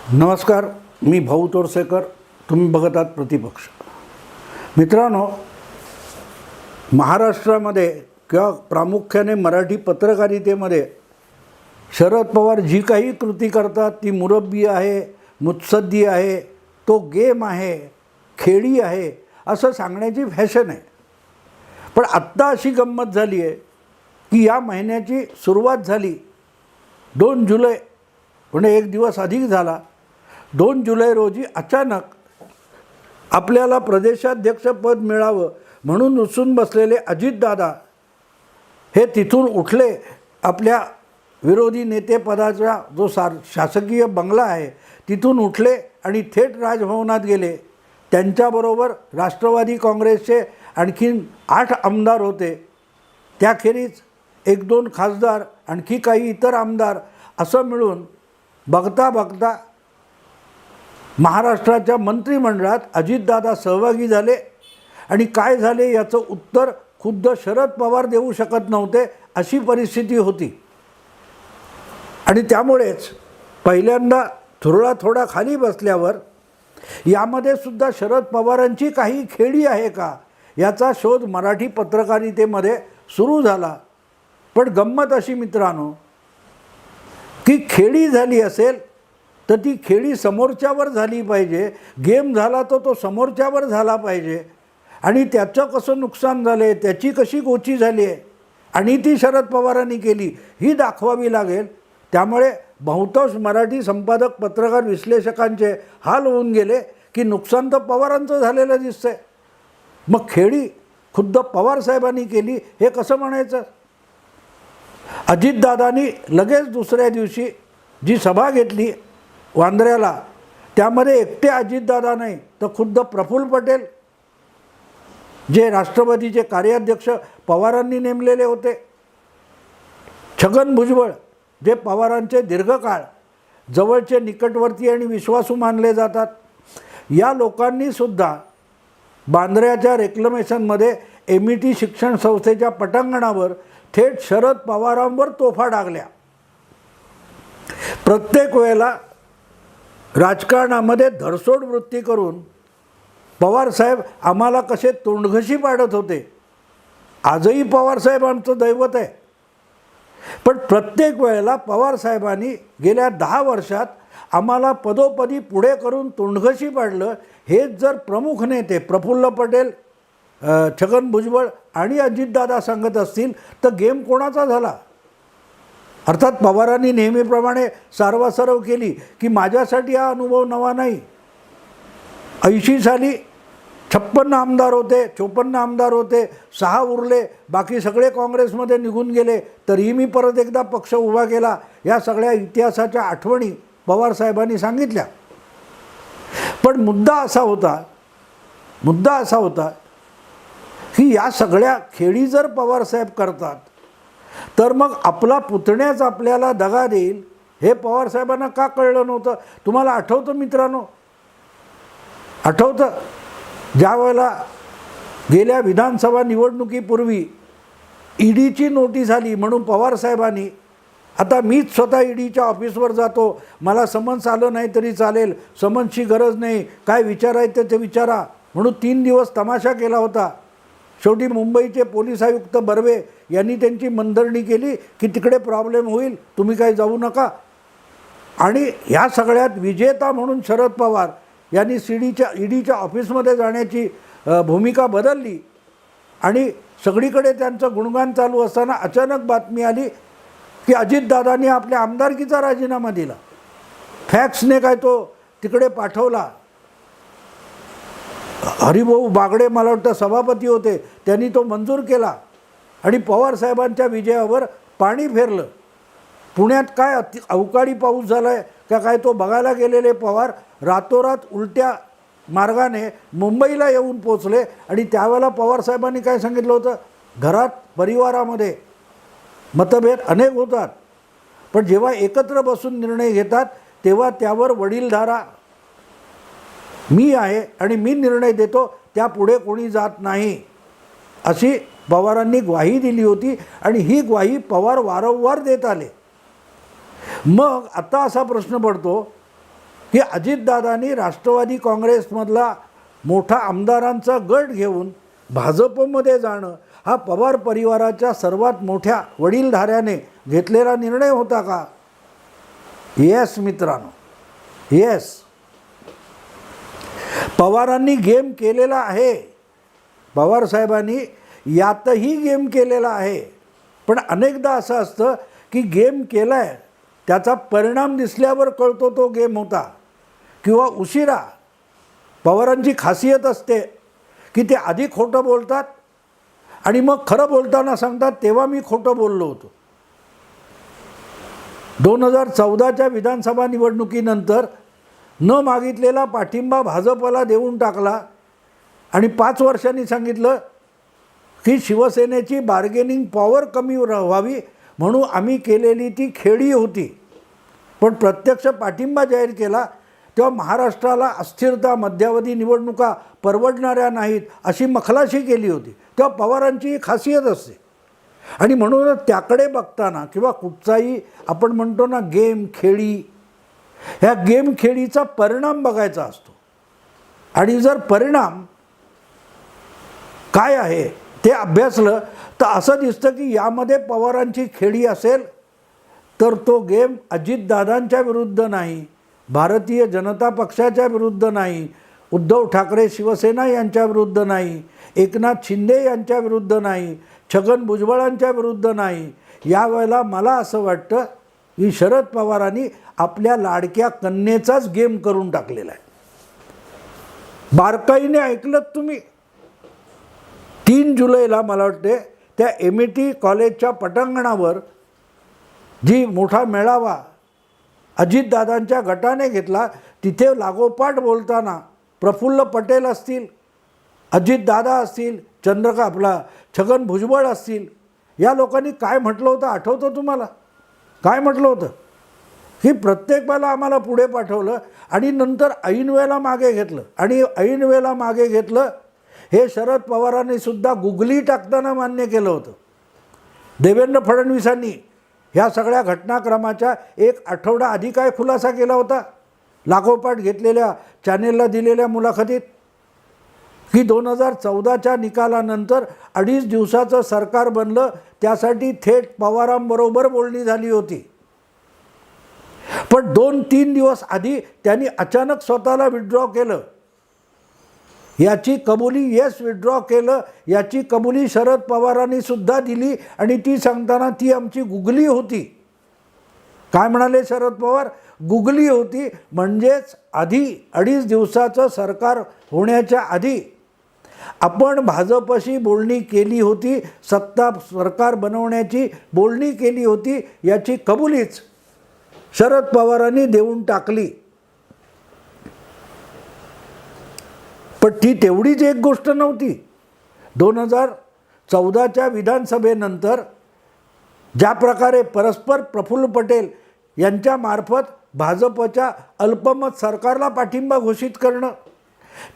नमस्कार, मी भाऊ तोरसेकर. तुम्ही बघत आहात प्रतिपक्ष. मित्रांनो, महाराष्ट्रामध्ये किंवा प्रामुख्याने मराठी पत्रकारितेमध्ये शरद पवार जी काही कृती करतात ती मुरब्बी आहे, मुत्सद्दी आहे, तो गेम आहे, खेळी आहे असं सांगण्याची फॅशन आहे. पण आत्ता अशी गंमत झाली आहे की या महिन्याची सुरुवात झाली 2 जुलै, म्हणजे एक दिवस अधिक झाला. 2 जुलै रोजी अचानक आपल्याला प्रदेशाध्यक्षपद मिळावं म्हणून उचून बसलेले अजितदादा हे तिथून उठले. आपल्या विरोधी नेतेपदाचा जो शासकीय बंगला आहे तिथून उठले आणि थेट राजभवनात गेले. त्यांच्याबरोबर राष्ट्रवादी काँग्रेसचे आणखीन 8 आमदार होते. त्याखेरीज 1-2 खासदार, आणखी काही इतर आमदार, असं मिळून बघता बघता महाराष्ट्राच्या मंत्रिमंडळात अजितदादा सहभागी झाले. आणि काय झाले याचं उत्तर खुद्द शरद पवार देऊ शकत नव्हते, अशी परिस्थिती होती. आणि त्यामुळेच पहिल्यांदा थोडा खाली बसल्यावर यामध्ये सुद्धा शरद पवारांची काही खेळी आहे का याचा शोध मराठी पत्रकारितेमध्ये सुरू झाला. पण गंमत अशी मित्रांनो की खेळी झाली असेल तर ती खेळी समोरच्यावर झाली पाहिजे. गेम झाला तर तो समोरच्यावर झाला पाहिजे. आणि त्याचं कसं नुकसान झालं आहे, त्याची कशी गोची झाली आहे आणि ती शरद पवारांनी केली ही दाखवावी लागेल. त्यामुळे बहुतांश मराठी संपादक, पत्रकार, विश्लेषकांचे हाल होऊन गेले की नुकसान तर पवारांचं झालेलं दिसतंय, मग खेळी खुद्द पवारसाहेबांनी केली हे कसं म्हणायचं. अजितदादांनी लगेच दुसऱ्या दिवशी जी सभा घेतली वांद्र्याला, त्यामध्ये एकटे अजितदादा नाही तर खुद्द प्रफुल्ल पटेल, जे राष्ट्रवादीचे कार्याध्यक्ष पवारांनी नेमलेले होते, छगन भुजबळ, जे पवारांचे दीर्घकाळ जवळचे, निकटवर्ती आणि विश्वासू मानले जातात, या लोकांनीसुद्धा बांद्र्याच्या रेक्लेमेशनमध्ये MET शिक्षण संस्थेच्या पटांगणावर थेट शरद पवारांवर तोफा डागल्या. प्रत्येक वेळेला राजकारणामध्ये धरसोड वृत्ती करून पवारसाहेब आम्हाला कसे तोंडघशी पाडत होते. आजही पवारसाहेब आमचं दैवत आहे. पण प्रत्येक वेळेला पवारसाहेबांनी गेल्या 10 वर्षात आम्हाला पदोपदी पुढे करून तोंडघशी पाडलं. हेच जर प्रमुख नेते प्रफुल्ल पटेल, छगन भुजबळ आणि अजितदादा सांगत असतील तर गेम कोणाचा झाला. अर्थात पवारांनी नेहमीप्रमाणे सारवासारव केली की माझ्यासाठी हा अनुभव नवा नाही. 80 साली 56 आमदार होते, 54 आमदार होते, 6 उरले, बाकी सगळे काँग्रेसमध्ये निघून गेले, तरीही मी परत एकदा पक्ष उभा केला. या सगळ्या इतिहासाच्या आठवणी पवारसाहेबांनी सांगितल्या. पण मुद्दा असा होता की या सगळ्या खेळी जर पवारसाहेब करतात तर मग आपला पुतण्याच आपल्याला दगा देईल हे पवारसाहेबांना का कळलं नव्हतं. तुम्हाला आठवतं मित्रांनो, आठवतं ज्या वेळेला गेल्या विधानसभा निवडणुकीपूर्वी ईडीची नोटीस आली म्हणून पवारसाहेबांनी, आता मीच स्वतः ईडीच्या ऑफिसवर जातो, मला समन्स आलं नाही तरी चालेल, समन्सची गरज नाही, काय विचारायचं ते विचारा म्हणून 3 दिवस तमाशा केला होता. शेवटी मुंबईचे पोलीस आयुक्त बर्वे यांनी त्यांची मनधरणी केली की तिकडे प्रॉब्लेम होईल, तुम्ही काही जाऊ नका. आणि ह्या सगळ्यात विजेता म्हणून शरद पवार यांनी ईडीच्या ऑफिसमध्ये जाण्याची भूमिका बदलली. आणि सगळीकडे त्यांचं गुणगान चालू असताना अचानक बातमी आली की अजितदादांनी आपल्या आमदारकीचा राजीनामा दिला. फॅक्सने काय तो तिकडे पाठवला. हरिभाऊ बागडे मला वाटतं सभापती होते, त्यांनी तो मंजूर केला आणि पवारसाहेबांच्या विजयावर पाणी फेरलं. पुण्यात काय अवकाळी पाऊस झाला आहे का काय तो बघायला गेलेले पवार रातोरात उलट्या मार्गाने मुंबईला येऊन पोचले. आणि त्यावेळेला पवारसाहेबांनी काय सांगितलं होतं, घरात परिवारामध्ये मतभेद अनेक होतात, पण जेव्हा एकत्र बसून निर्णय घेतात तेव्हा त्यावर वडीलधारा मी आहे आणि मी निर्णय देतो, त्यापुढे कोणी जात नाही, अशी पवारांनी ग्वाही दिली होती. आणि ही ग्वाही पवार वारंवार देत आले. मग आता असा प्रश्न पडतो की अजितदादांनी राष्ट्रवादी काँग्रेसमधला मोठा आमदारांचा गट घेऊन भाजपमध्ये जाणं हा पवार परिवाराच्या सर्वात मोठ्या वडीलधाऱ्याने घेतलेला निर्णय होता का? येस मित्रांनो, येस. पवारांनी गेम केलेला आहे. पवारसाहेबांनी यातही गेम केलेला आहे. पण अनेकदा असं असतं की गेम केला आहे, त्याचा परिणाम दिसल्यावर कळतो तो गेम होता किंवा उशिरा. पवारांची खासियत असते की ते आधी खोटं बोलतात आणि मग खरं बोलताना सांगतात तेव्हा मी खोटं बोललो होतो. 2014च्या विधानसभा निवडणुकीनंतर न मागितलेला पाठिंबा भाजपला देऊन टाकला आणि 5 वर्षांनी सांगितलं की शिवसेनेची बार्गेनिंग पॉवर कमी व्हावी म्हणून आम्ही केलेली ती खेळी होती. पण प्रत्यक्ष पाठिंबा जाहीर केला तेव्हा महाराष्ट्राला अस्थिरता, मध्यावधी निवडणुका परवडणाऱ्या नाहीत अशी मखलाशी केली होती. तेव्हा पवारांची ही खासियत असते. आणि म्हणूनच त्याकडे बघताना किंवा कुठचाही आपण म्हणतो ना गेम खेळी, ह्या गेम खेळीचा परिणाम बघायचा असतो. आणि जर परिणाम काय आहे ते अभ्यासलं तर असं दिसतं की यामध्ये पवारांची खेळी असेल तर तो गेम अजितदादांच्या विरुद्ध नाही, भारतीय जनता पक्षाच्या विरुद्ध नाही, उद्धव ठाकरे शिवसेना यांच्या विरुद्ध नाही, एकनाथ शिंदे यांच्या विरुद्ध नाही, छगन भुजबळांच्या विरुद्ध नाही. यावेळेला मला असं वाटतं की शरद पवारांनी आपल्या लाडक्या कन्येचाच गेम करून टाकलेला आहे. बारकाईने ऐकलत तुम्ही. 3 जुलैला मला वाटते त्या MIT कॉलेजच्या पटांगणावर जी मोठा मेळावा अजितदादांच्या गटाने घेतला, तिथे लागोपाठ बोलताना प्रफुल्ल पटेल असतील, अजितदादा असतील, छगन भुजबळ असतील, या लोकांनी काय म्हटलं होतं आठवतं तुम्हाला? काय म्हटलं होतं की प्रत्येक वेळेला आम्हाला पुढे पाठवलं आणि नंतर ऐन वेळेला मागे घेतलं. आणि ऐन वेळेला मागे घेतलं हे शरद पवारांनी सुद्धा गुगली टाकताना मान्य केलं होतं. देवेंद्र फडणवीसांनी ह्या सगळ्या घटनाक्रमाच्या 1 आठवडा आधी काय खुलासा केला होता लागोपाठ घेतलेल्या चॅनेलला दिलेल्या मुलाखतीत की 2014च्या निकालानंतर 2.5 दिवसाचं सरकार बनलं, त्यासाठी थेट पवारांबरोबर बोलणी झाली होती. पण 2-3 दिवस आधी त्यांनी अचानक स्वतःला विड्रॉ केलं. याची कबुली येस विड्रॉ केलं याची कबुली शरद पवारांनी सुद्धा दिली आणि ती सांगताना ती आमची गुगली होती. काय म्हणाले शरद पवार? गुगली होती. म्हणजेच आधी 2.5 दिवसाचं सरकार होण्याच्या आधी आपण भाजपशी बोलणी केली होती, सत्ता सरकार बनवण्याची बोलणी केली होती, याची कबुलीच शरद पवारांनी देऊन टाकली. पण ती तेवढीच एक गोष्ट नव्हती. 2014च्या विधानसभेनंतर ज्या प्रकारे परस्पर प्रफुल्ल पटेल यांच्यामार्फत भाजपच्या अल्पमत सरकारला पाठिंबा घोषित करणं,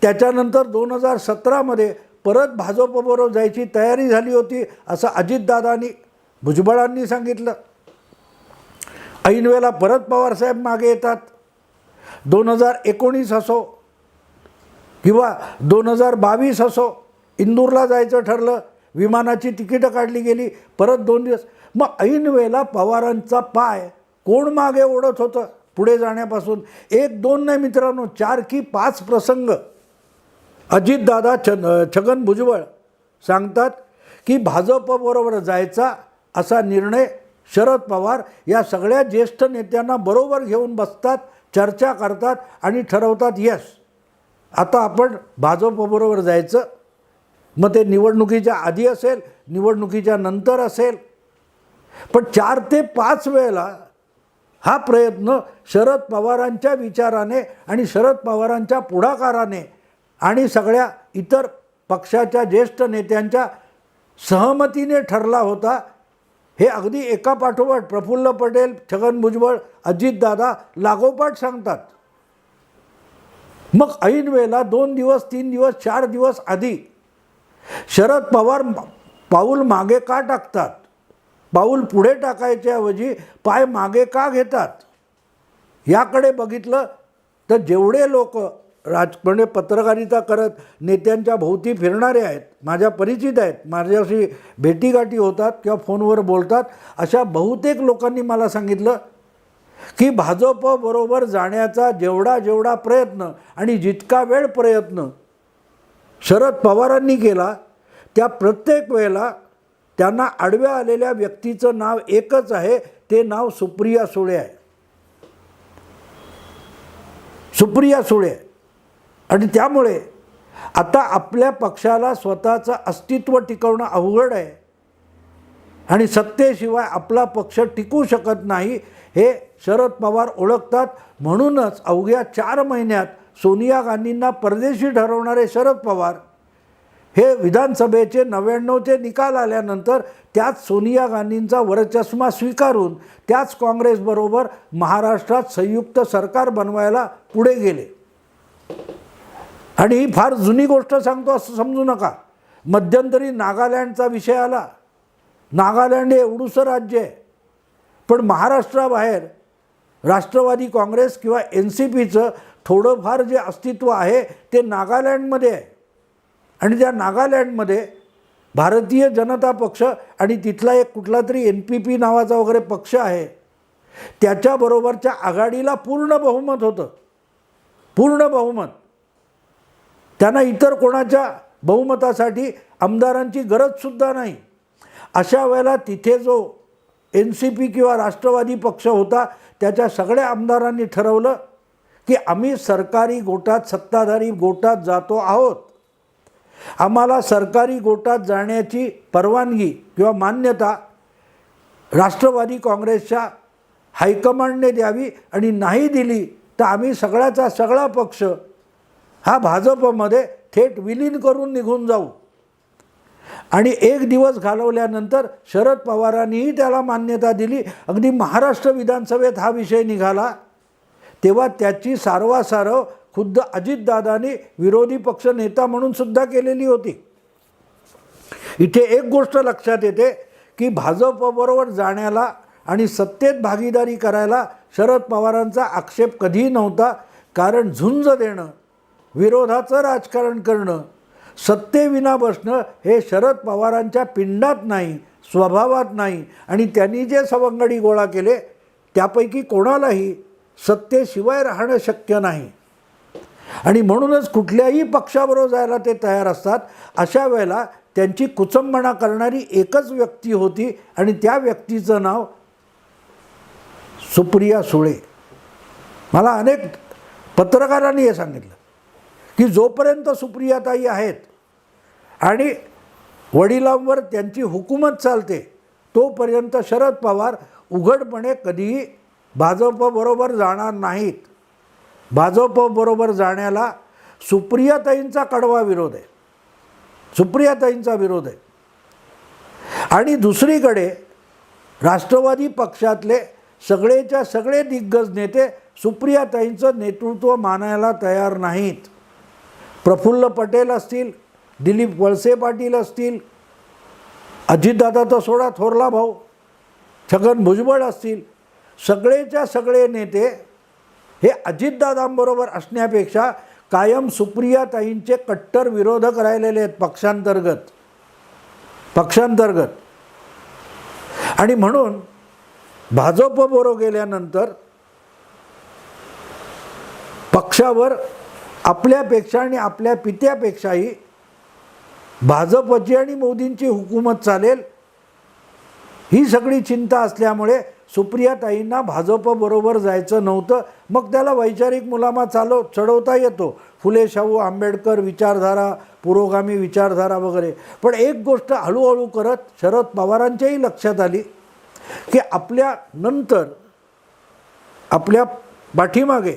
त्याच्यानंतर 2017मध्ये परत भाजपबरोबर जायची तयारी झाली होती असं अजितदादांनी भुजबळांनी सांगितलं. ऐनवेळेला परत पवारसाहेब मागे येतात. 2019 असो किंवा 2022 असो, इंदूरला जायचं ठरलं, विमानाची तिकीटं काढली गेली, परत 2 दिवस. मग ऐनवेळेला पवारांचा पाय कोण मागे ओढत होतं पुढे जाण्यापासून? 1-2 नाही मित्रांनो, 4 की 5 प्रसंग अजितदादा छगन भुजबळ सांगतात की भाजपबरोबर जायचा असा निर्णय शरद पवार या सगळ्या ज्येष्ठ नेत्यांना बरोबर घेऊन बसतात, चर्चा करतात आणि ठरवतात येस आता आपण भाजपबरोबर जायचं. मग ते निवडणुकीच्या आधी असेल, निवडणुकीच्या नंतर असेल, पण 4 ते 5 वेळेला हा प्रयत्न शरद पवारांच्या विचाराने आणि शरद पवारांच्या पुढाकाराने आणि सगळ्या इतर पक्षाच्या ज्येष्ठ नेत्यांच्या सहमतीने ठरला होता. हे अगदी एकापाठोपाठ प्रफुल्ल पटेल, छगन भुजबळ, अजितदादा लागोपाठ सांगतात. मग ऐन वेळेला 2 दिवस, 3 दिवस, 4 दिवस आधी शरद पवार पाऊल मागे का टाकतात? पाऊल पुढे टाकायच्याऐवजी पाय मागे का घेतात? याकडे बघितलं तर जेवढे लोक म्हणजे पत्रकारिता करत नेत्यांच्या भोवती फिरणारे आहेत, माझ्या परिचित आहेत, माझ्याशी भेटीगाठी होतात किंवा फोनवर बोलतात, अशा बहुतेक लोकांनी मला सांगितलं की भाजपबरोबर जाण्याचा जेवढा प्रयत्न आणि जितका वेळ प्रयत्न शरद पवारांनी केला, त्या प्रत्येक वेळेला त्यांना आडव्या आलेल्या व्यक्तीचं नाव एकच आहे, ते नाव सुप्रिया सुळे आहे. सुप्रिया सुळे. आणि त्यामुळे आता आपल्या पक्षाला स्वतःचं अस्तित्व टिकवणं अवघड आहे आणि सत्तेशिवाय आपला पक्ष टिकू शकत नाही हे शरद पवार ओळखतात. म्हणूनच अवघ्या 4 महिन्यात सोनिया गांधींना परदेशी ठरवणारे शरद पवार हे विधानसभेचे 99चे निकाल आल्यानंतर त्याच सोनिया गांधींचा वरचष्मा स्वीकारून त्याच काँग्रेसबरोबर महाराष्ट्रात संयुक्त सरकार बनवायला पुढे गेले. आणि ही फार जुनी गोष्ट सांगतो असं समजू नका. मध्यंतरी नागालँडचा विषय आला. नागालँड हे एवढूसं राज्य आहे, पण महाराष्ट्राबाहेर राष्ट्रवादी काँग्रेस किंवा NCPचं थोडंफार जे अस्तित्व आहे ते नागालँडमध्ये आहे. आणि त्या नागालँडमध्ये भारतीय जनता पक्ष आणि तिथला एक कुठला तरी NPP नावाचा वगैरे पक्ष आहे, त्याच्याबरोबरच्या आघाडीला पूर्ण बहुमत होतं. पूर्ण बहुमत. त्यांना इतर कोणाच्या बहुमतासाठी आमदारांची गरजसुद्धा नाही. अशा वेळेला तिथे जो NCP किंवा राष्ट्रवादी पक्ष होता त्याच्या सगळ्या आमदारांनी ठरवलं की आम्ही सरकारी गोटात, सत्ताधारी गोटात जातो आहोत. आम्हाला सरकारी गोटात जाण्याची परवानगी किंवा मान्यता राष्ट्रवादी काँग्रेसच्या हायकमांडने द्यावी आणि नाही दिली तर आम्ही सगळ्याचा सगळा पक्ष हा भाजपमध्ये थेट विलीन करून निघून जाऊ. आणि 1 दिवस घालवल्यानंतर शरद पवारांनीही त्याला मान्यता दिली. अगदी महाराष्ट्र विधानसभेत हा विषय निघाला तेव्हा त्याची सारवासारव खुद्द अजितदादांनी विरोधी पक्ष नेता म्हणून सुद्धा केलेली होती. इथे एक गोष्ट लक्षात येते की भाजपबरोबर जाण्याला आणि सत्तेत भागीदारी करायला शरद पवारांचा आक्षेप कधीही नव्हता. कारण झुंज देणं, विरोधाचं राजकारण करणं, सत्तेविना बसणं हे शरद पवारांच्या पिंडात नाही, स्वभावात नाही. आणि त्यांनी जे सवंगडी गोळा केले त्यापैकी कोणालाही सत्तेशिवाय राहणं शक्य नाही. आणि म्हणूनच कुठल्याही पक्षाबरोबर जायला ते तयार असतात. अशा वेळेला त्यांची कुचंबणा करणारी एकच व्यक्ती होती आणि त्या व्यक्तीचं नाव सुप्रिया सुळे. मला अनेक पत्रकारांनी हे सांगितलं की जोपर्यंत सुप्रियाताई आहेत आणि वडिलांवर त्यांची हुकूमत चालते तोपर्यंत शरद पवार उघडपणे कधीही भाजपबरोबर जाणार नाहीत. भाजपबरोबर जाण्याला सुप्रियाताईंचा कडवा विरोध आहे. सुप्रियाताईंचा विरोध आहे. आणि दुसरीकडे राष्ट्रवादी पक्षातले सगळेच्या सगळे दिग्गज नेते सुप्रियाताईंचं नेतृत्व मानायला तयार नाहीत. प्रफुल्ल पटेल असतील, दिलीप वळसे पाटील असतील, अजितदादा तर सोडा, थोरला भाऊ छगन भुजबळ असतील, सगळेच्या सगळे नेते हे अजितदादांबरोबर असण्यापेक्षा कायम सुप्रियाताईंचे कट्टर विरोधक राहिलेले आहेत पक्षांतर्गत. आणि म्हणून भाजपबरोबर गेल्यानंतर पक्षावर आपल्यापेक्षा आणि आपल्या पित्यापेक्षाही भाजपची आणि मोदींची हुकूमत चालेल ही सगळी चिंता असल्यामुळे सुप्रियाताईंना भाजपबरोबर जायचं नव्हतं. मग त्याला वैचारिक मुलामा चढवता येतो, फुले शाहू आंबेडकर विचारधारा, पुरोगामी विचारधारा वगैरे. पण एक गोष्ट हळूहळू करत शरद पवारांच्याही लक्षात आली की आपल्या नंतर आपल्या पाठीमागे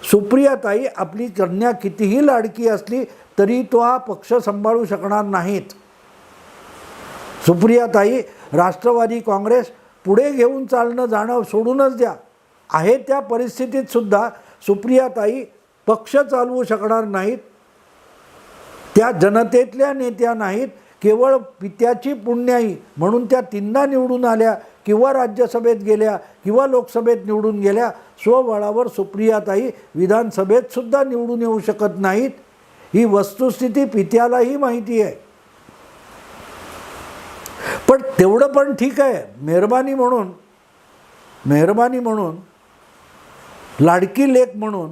सुप्रियाताई आपली कन्या कितीही लाडकी असली तरी तो हा पक्ष सांभाळू शकणार नाहीत. सुप्रियाताई राष्ट्रवादी काँग्रेस पुढे घेऊन चालणं जाणं सोडूनच द्या, आहे त्या परिस्थितीत सुद्धा सुप्रियाताई पक्ष चालवू शकणार नाहीत. त्या जनतेतल्या नेत्या नाहीत, केवळ पित्याची पुण्याई म्हणून त्या 3दा निवडून आल्या किंवा राज्यसभेत गेल्या किंवा लोकसभेत निवडून गेल्या, स्वबळावर सुप्रियाताई विधानसभेत सुद्धा निवडून येऊ शकत नाहीत. ही वस्तुस्थिती पित्यालाही माहिती आहे. पण तेवढं पण ठीक आहे, मेहरबानी म्हणून लाडकी लेक म्हणून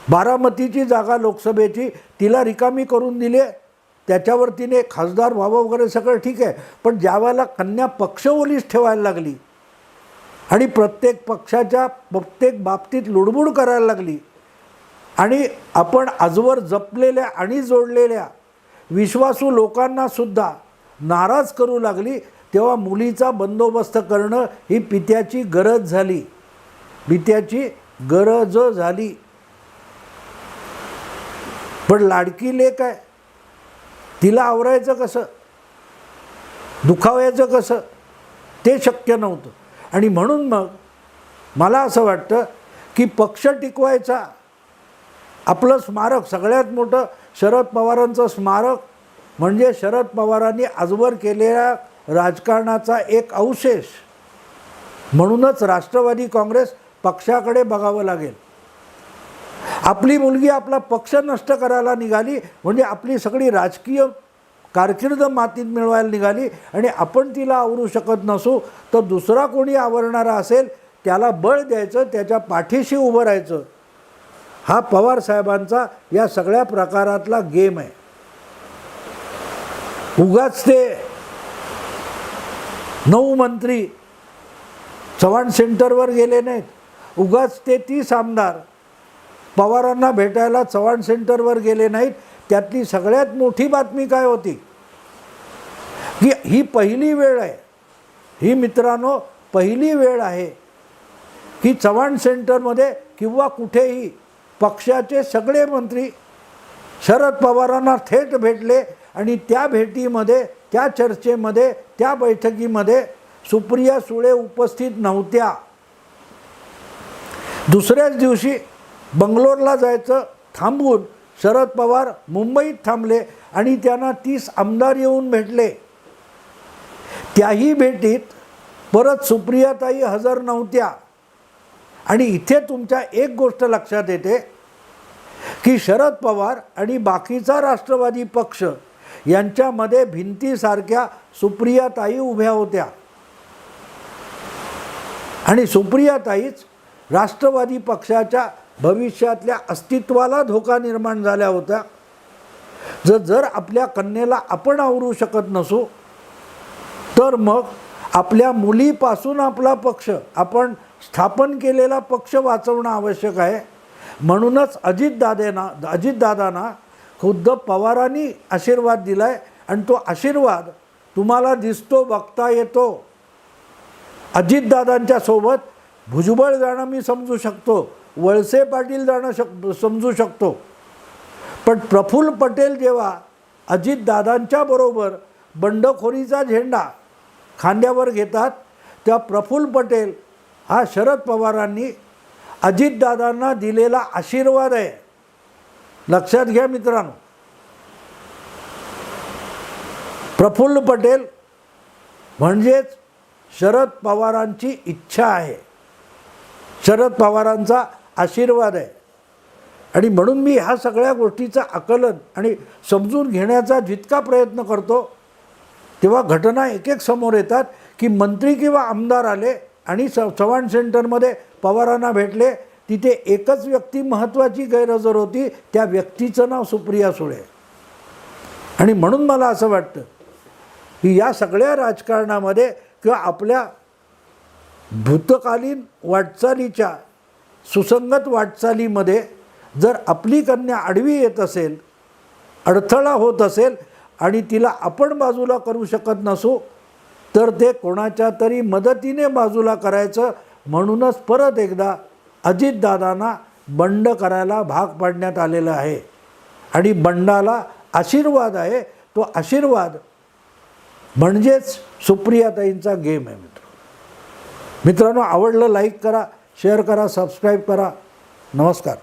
बारामतीची जागा लोकसभेची तिला रिकामी करून दिली. त्याच्यावर तिने खासदार व्हावं वगैरे सगळं ठीक आहे. पण ज्यावेळेला कन्या पक्षओलीच ठेवायला लागली आणि प्रत्येक पक्षाच्या प्रत्येक बाबतीत लुडबुड करायला लागली आणि आपण आजवर जपलेल्या आणि जोडलेल्या विश्वासू लोकांना सुद्धा नाराज करू लागली, तेव्हा मुलीचा बंदोबस्त करणं ही पित्याची गरज झाली. पण लाडकी लेक आहे, तिला आवरायचं कसं, दुखावायचं कसं, ते शक्य नव्हतं. आणि म्हणून मग मला असं वाटतं की पक्ष टिकवायचा, आपलं स्मारक सगळ्यात मोठं शरद पवारांचं स्मारक म्हणजे शरद पवारांनी आजवर केलेल्या राजकारणाचा एक अवशेष म्हणूनच राष्ट्रवादी काँग्रेस पक्षाकडे बघावं लागेल. आपली मुलगी आपला पक्ष नष्ट करायला निघाली म्हणजे आपली सगळी राजकीय कारकीर्द मातीत मिळवायला निघाली आणि आपण तिला आवरू शकत नसू तर दुसरा कोणी आवरणारा असेल त्याला बळ द्यायचं, त्याच्या पाठीशी उभं राहायचं. हा पवार साहेबांचा या सगळ्या प्रकारातला गेम आहे. उगाच ते 9 मंत्री चव्हाण सेंटरवर गेले नाहीत, उगाच ते 30 आमदार पवारांना भेटायला चव्हाण सेंटरवर गेले नाहीत. त्यातली सगळ्यात मोठी बातमी काय होती की ही पहिली वेळ आहे, ही मित्रांनो पहिली वेळ आहे की चव्हाण सेंटरमध्ये किंवा कुठेही पक्षाचे सगळे मंत्री शरद पवारांना थेट भेटले आणि त्या भेटीमध्ये, त्या चर्चेमध्ये, त्या बैठकीमध्ये सुप्रिया सुळे उपस्थित नव्हत्या. दुसऱ्याच दिवशी बंगलोरला जायचं थांबून शरद पवार मुंबईत थांबले आणि त्यांना 30 आमदार येऊन भेटले. त्याही भेटीत परत सुप्रियाताई हजर नव्हत्या. आणि इथे तुमच्या एक गोष्ट लक्षात येते की शरद पवार आणि बाकीचा राष्ट्रवादी पक्ष यांच्यामध्ये भिंतीसारख्या सुप्रियाताई उभ्या होत्या आणि सुप्रियाताईच राष्ट्रवादी पक्षाच्या भविष्यातल्या अस्तित्वाला धोका निर्माण झाल्या होत्या. जर आपल्या कन्येला आपण आवरू शकत नसू तर मग आपल्या मुलीपासून आपला पक्ष, आपण स्थापन केलेला पक्ष वाचवणं आवश्यक आहे. म्हणूनच अजितदादांना खुद्द पवारांनी आशीर्वाद दिलाय आणि तो आशीर्वाद तुम्हाला दिसतो, बघता येतो. अजितदादांच्या सोबत भुजबळ जाणं मी समजू शकतो, वळसे पाटील जाणं समजू शकतो, पण प्रफुल्ल पटेल जेव्हा अजितदादांच्या बरोबर बंडखोरीचा झेंडा खांद्यावर घेतात तेव्हा प्रफुल्ल पटेल हा शरद पवारांनी अजितदादांना दिलेला आशीर्वाद आहे. लक्षात घ्या मित्रांनो, प्रफुल्ल पटेल म्हणजेच शरद पवारांची इच्छा आहे, शरद पवारांचा आशीर्वाद आहे. आणि म्हणून मी ह्या सगळ्या गोष्टीचं आकलन आणि समजून घेण्याचा जितका प्रयत्न करतो तेव्हा घटना एक एक समोर येतात की मंत्री किंवा आमदार आले आणि चव्हाण सेंटरमध्ये पवारांना भेटले. तिथे एकच व्यक्ती महत्त्वाची गैरहजर होती, त्या व्यक्तीचं नाव सुप्रिया सुळे. आणि म्हणून मला असं वाटतं की या सगळ्या राजकारणामध्ये किंवा आपल्या भूतकालीन वाटचालीच्या सुसंगत वाटचालीमध्ये जर आपली कन्या आडवी येत असेल, अडथळा होत असेल आणि तिला आपण बाजूला करू शकत नसू तर ते कोणाच्या तरी मदतीने बाजूला करायचं. म्हणूनच परत एकदा अजितदादांना बंड करायला भाग पाडण्यात आलेलं आहे आणि बंडाला आशीर्वाद आहे. तो आशीर्वाद म्हणजेच सुप्रियाताईंचा गेम आहे. मित्रांनो आवडलं लाईक करा, शेअर करा, सबस्क्राईब करा. नमस्कार.